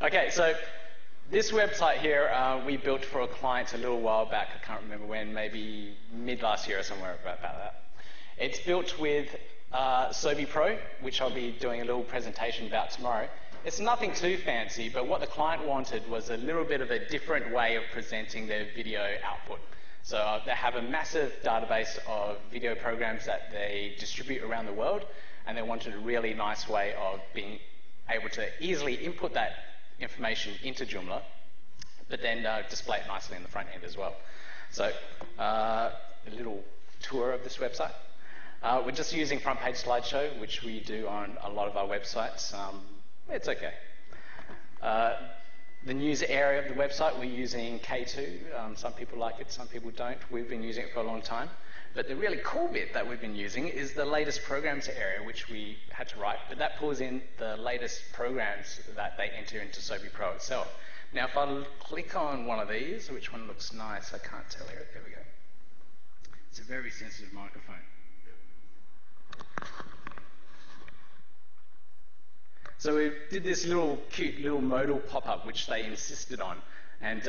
Okay, so this website here we built for a client a little while back. I can't remember when, maybe mid last year or somewhere about that. It's built with Sobi Pro, which I'll be doing a little presentation about tomorrow. It's nothing too fancy, but what the client wanted was a little bit of a different way of presenting their video output. So they have a massive database of video programs that they distribute around the world, and they wanted a really nice way of being able to easily input that information into Joomla, but then display it nicely in the front end as well. So a little tour of this website. We're just using front page slideshow, which we do on a lot of our websites. It's okay. The news area of the website, we're using K2. Some people like it, some people don't. We've been using it for a long time. But the really cool bit that we've been using is the latest programs area, which we had to write, but that pulls in the latest programs that they enter into Sobi Pro itself. Now, if I click on one of these, which one looks nice, I can't tell here. There we go. It's a very sensitive microphone. So we did this little cute little modal pop-up, which they insisted on. And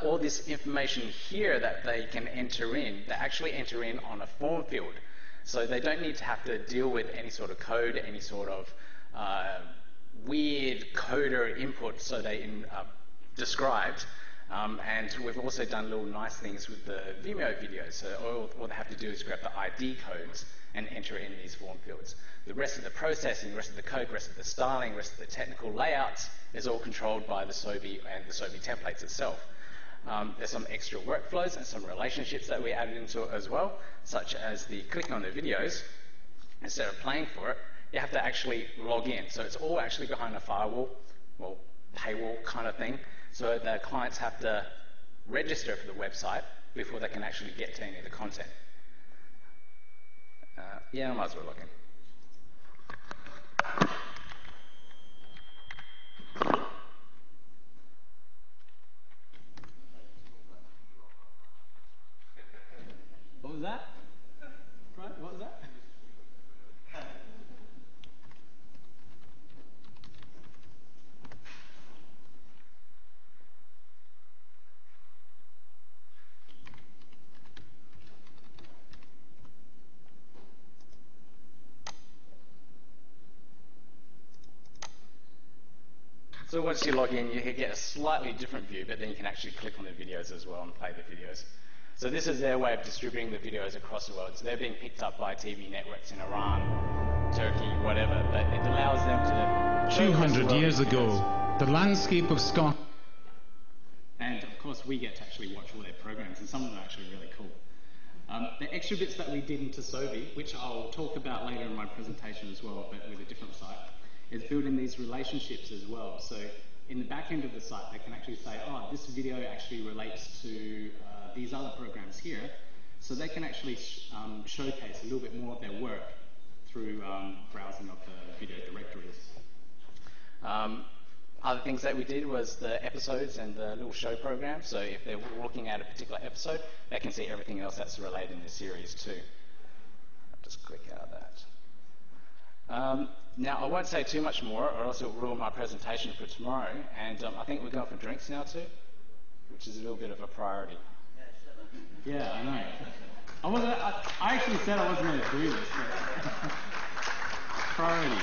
all this information here that they can enter in, they actually enter in on a form field. So they don't need to have to deal with any sort of code, any sort of weird coder input, so they described. And we've also done little nice things with the Vimeo videos. So all they have to do is grab the ID codes and enter in these form fields. The rest of the processing, the rest of the code, the rest of the styling, the rest of the technical layouts is all controlled by the Sobi and the Sobi templates itself. There's some extra workflows and some relationships that we added into it as well, such as the clicking on the videos, instead of paying for it, you have to actually log in. So it's all actually behind a firewall, well, paywall kind of thing. So the clients have to register for the website before they can actually get to any of the content. Yeah, I might as well log in. What was that? Right, what was that? So once you log in, you can get a slightly different view, but then you can actually click on the videos as well and play the videos. So this is their way of distributing the videos across the world. So they're being picked up by TV networks in Iran, Turkey, whatever, but it allows them to... 200 years ago, the landscape of Scotland... And of course we get to actually watch all their programs, and some of them are actually really cool. The extra bits that we did into Sobi, which I'll talk about later in my presentation as well, but with a different site, is building these relationships as well. So in the back end of the site, they can actually say, oh, this video actually relates to these other programs here. So they can actually showcase a little bit more of their work through browsing of the video directories. Other things that we did was the episodes and the little show programs. So if they're looking at a particular episode, they can see everything else that's related in the series too. I'll just click out of that. Now, I won't say too much more, or else it'll ruin my presentation for tomorrow. And I think we're going for drinks now too, which is a little bit of a priority. Yeah, I know. I actually said I wasn't going to do this. Priorities.